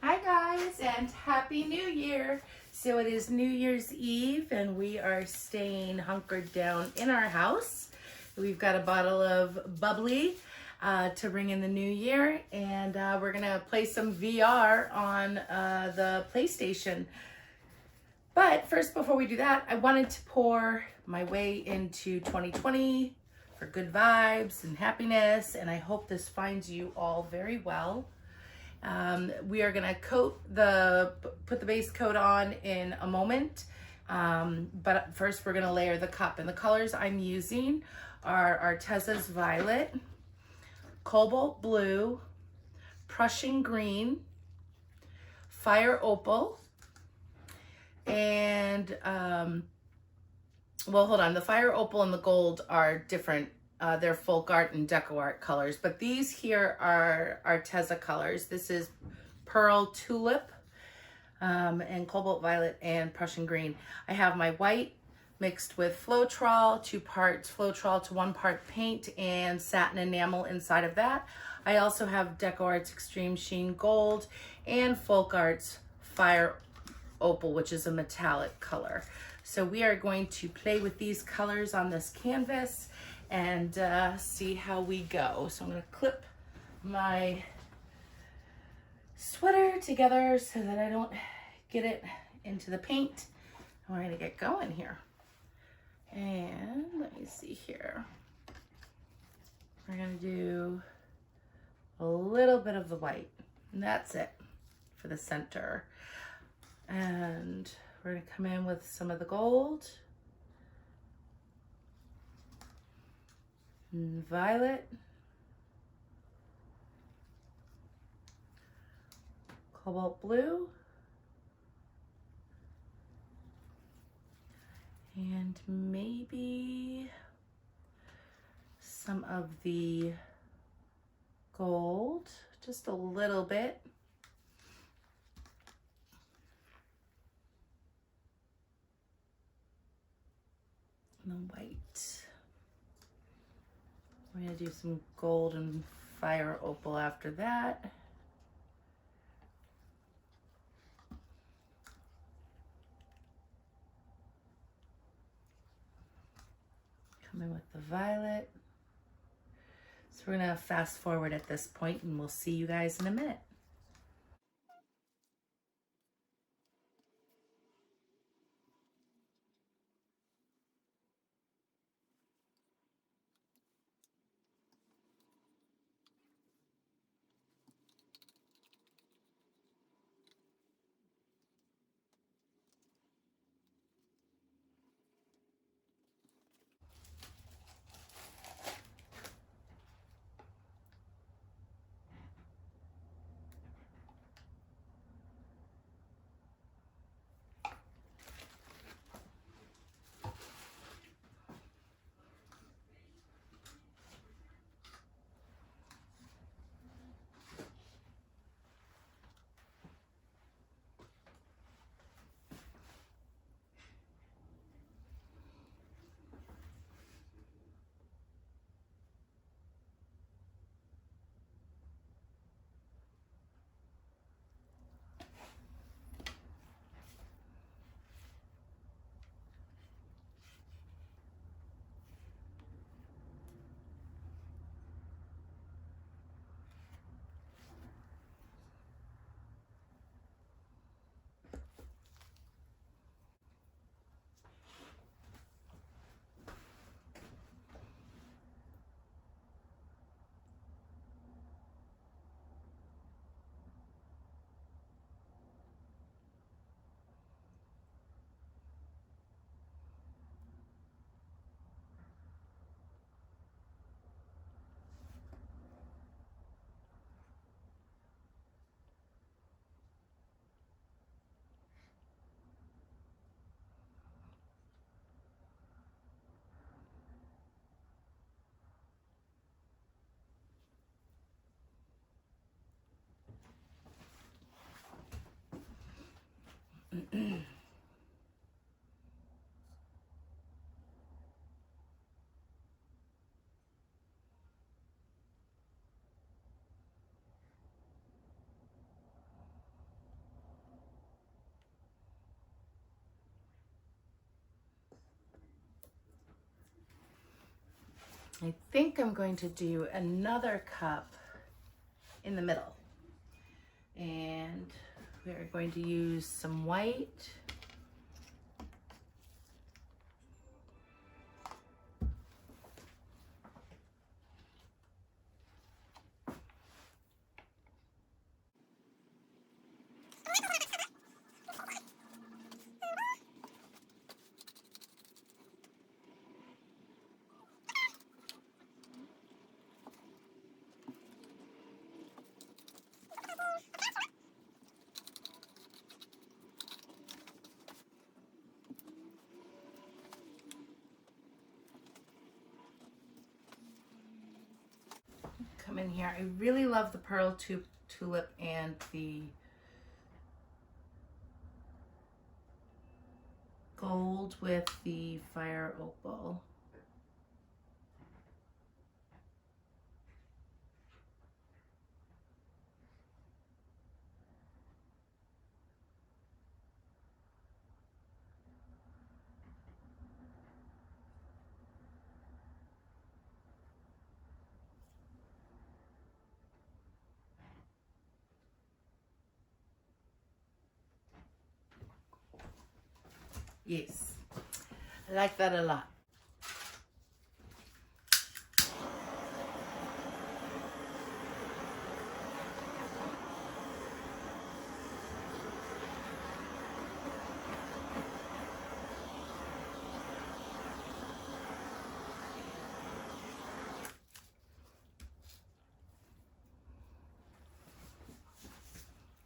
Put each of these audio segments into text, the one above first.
Hi guys, and Happy New Year. So it is New Year's Eve and we are staying hunkered down in our house. We've got a bottle of bubbly to bring in the new year, and we're gonna play some VR on the PlayStation. But first, before we do that, I wanted to pour my way into 2020 for good vibes and happiness, and I hope this finds you all very well. We are gonna put the base coat on in a moment, but first we're gonna layer the cup. And the colors I'm using are Arteza's Violet, Cobalt Blue, Prussian Green, Fire Opal, and well, hold on, the Fire Opal and the Gold are different. They're folkart and decoart colors, but these here are Arteza colors. This is Pearl Tulip, and Cobalt Violet and Prussian Green. I have my white mixed with floetrol, 2 parts floetrol to 1 part paint, and satin enamel inside of that. I also have decoart's Extreme Sheen Gold and folkart's Fire Opal, which is a metallic color. So we are going to play with these colors on this canvas and see how we go. So I'm gonna clip my sweater together so that I don't get it into the paint. And we're gonna get going here. And let me see here. We're gonna do a little bit of the white, and that's it for the center. And we're gonna come in with some of the gold, and violet, cobalt blue, and maybe some of the gold, just a little bit. And the white. We're gonna do some gold and fire opal after that. Come in with the violet. So we're gonna fast forward at this point and we'll see you guys in a minute. I think I'm going to do another cup in the middle. And we're going to use some white. Come in here. I really love the pearl tulip and the gold with the fire opal. Yes, I like that a lot.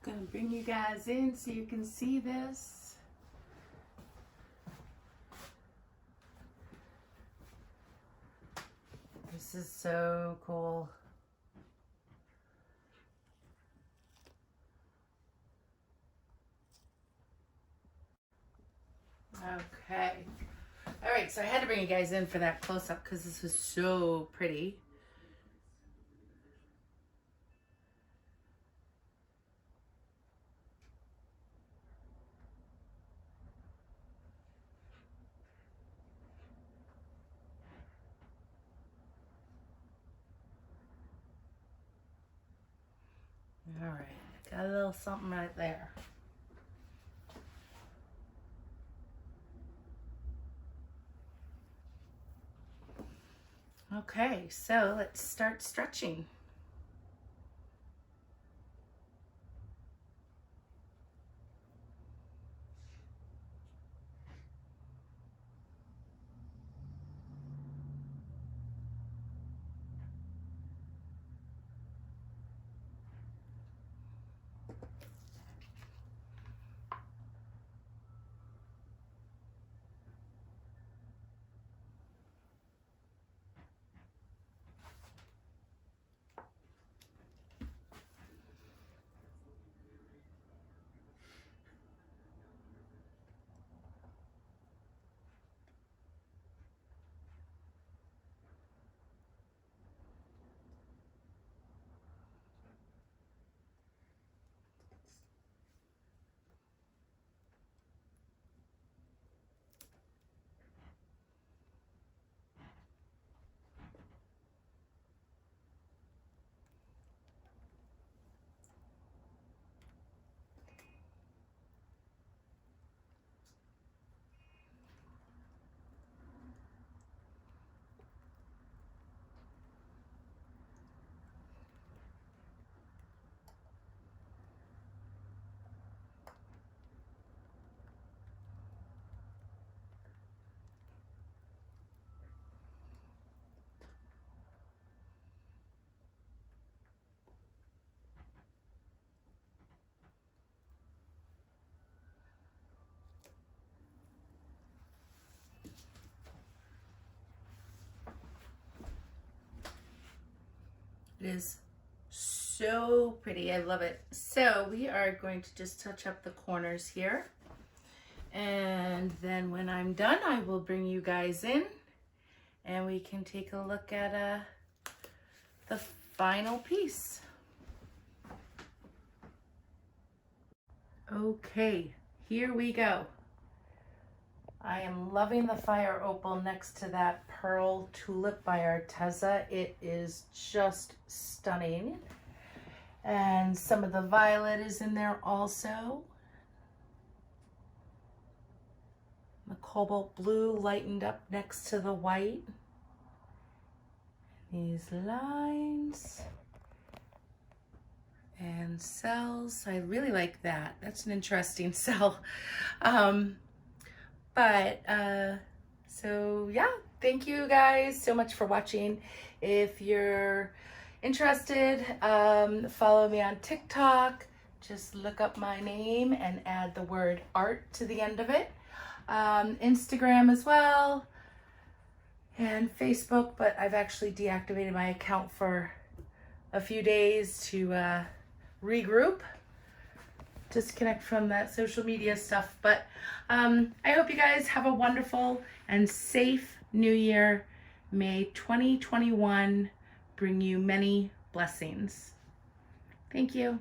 Gonna bring you guys in so you can see this. This is so cool. Okay. All right, so I had to bring you guys in for that close-up because this was so pretty. All right, got a little something right there. Okay, so let's start stretching. It is so pretty. I love it. So we are going to just touch up the corners here. And then when I'm done, I will bring you guys in and we can take a look at the final piece. Okay, here we go. I am loving the fire opal next to that pearl tulip by Arteza. It is just stunning. And some of the violet is in there also. The cobalt blue lightened up next to the white. These lines and cells. I really like that. That's an interesting cell. So yeah, thank you guys so much for watching. If you're interested, follow me on TikTok. Just look up my name and add the word art to the end of it. Instagram as well, and Facebook, but I've actually deactivated my account for a few days to regroup, disconnect from that social media stuff. But I hope you guys have a wonderful and safe new year. May 2021 bring you many blessings. Thank you.